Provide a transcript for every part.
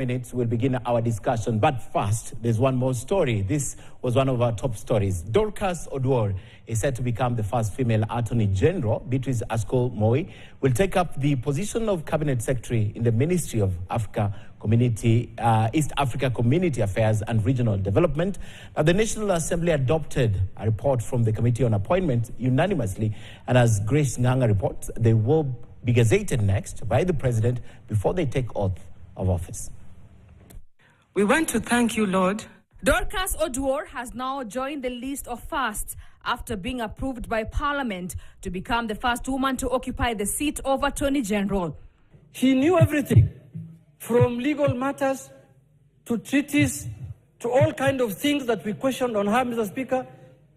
Minutes, we'll begin our discussion. But first, there's one more story. This was one of our top stories. Dorcas Oduor is set to become the first female Attorney General. Beatrice Askul will take up the position of Cabinet Secretary in the Ministry of East Africa Community Affairs and Regional Development. Now, the National Assembly adopted a report from the Committee on Appointments unanimously, and as Grace Nganga reports, they will be gazetted next by the President before they take oath of office. We want to thank you, Lord. Dorcas Oduor has now joined the list of firsts after being approved by Parliament to become the first woman to occupy the seat of Attorney General. She knew everything, from legal matters to treaties to all kinds of things that we questioned on her, Mr. Speaker.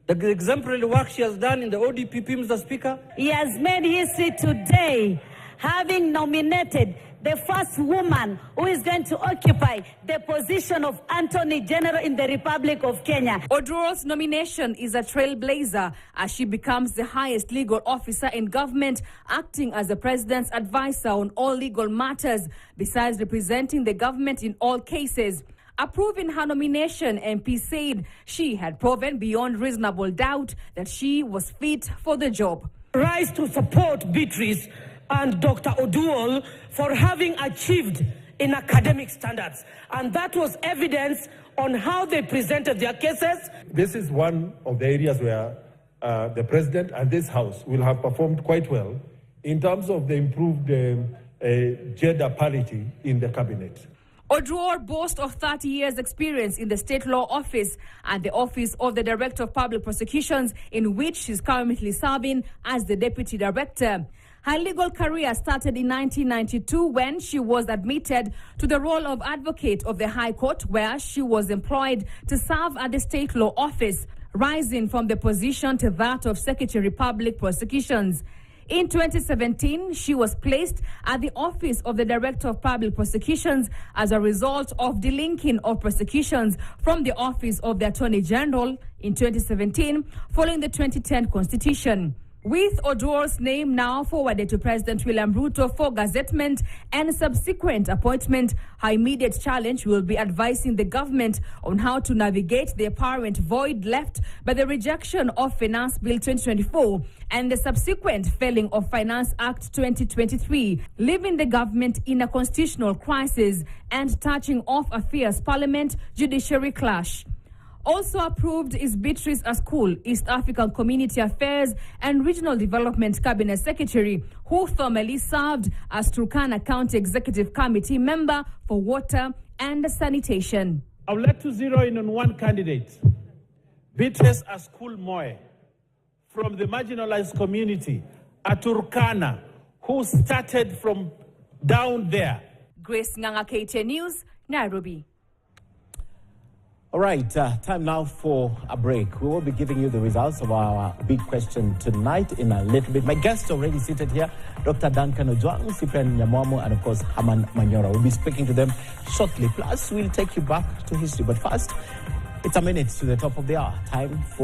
The exemplary work she has done in the ODPP, Mr. Speaker. He has made history today, having nominated the first woman who is going to occupy the position of Attorney General in the Republic of Kenya. Oduor's nomination is a trailblazer as she becomes the highest legal officer in government, acting as the President's advisor on all legal matters, besides representing the government in all cases. Approving her nomination, MP said she had proven beyond reasonable doubt that she was fit for the job. Rise to support Beatrice and Dr. Oduor for having achieved in academic standards. And that was evidence on how they presented their cases. This is one of the areas where the President and this House will have performed quite well in terms of the improved gender parity in the Cabinet. Oduor boasts of 30 years' experience in the State Law Office and the Office of the Director of Public Prosecutions, in which she's currently serving as the Deputy Director. Her legal career started in 1992 when she was admitted to the role of Advocate of the High Court, where she was employed to serve at the State Law Office, rising from the position to that of Secretary of Public Prosecutions. In 2017, she was placed at the Office of the Director of Public Prosecutions as a result of delinking of prosecutions from the Office of the Attorney General in 2017, following the 2010 Constitution. With Oduor's name now forwarded to President William Ruto for gazettement and subsequent appointment, her immediate challenge will be advising the government on how to navigate the apparent void left by the rejection of Finance Bill 2024 and the subsequent failing of Finance Act 2023, leaving the government in a constitutional crisis and touching off a fierce parliament-judiciary clash. Also approved is Beatrice Askul, East African Community Affairs and Regional Development Cabinet Secretary, who formerly served as Turkana County Executive Committee member for Water and Sanitation. I would like to zero in on one candidate, Beatrice Askul from the marginalized community at Turkana, who started from down there. Grace Nganga, KTN News, Nairobi. All right, time now for a break. We will be giving you the results of our big question tonight in a little bit. My guests already seated here, Dr. Duncan Ojwang, Cyprian Nyamwamu, and of course, Haman Manyora. We'll be speaking to them shortly. Plus, we'll take you back to history. But first, it's a minute to the top of the hour. Time for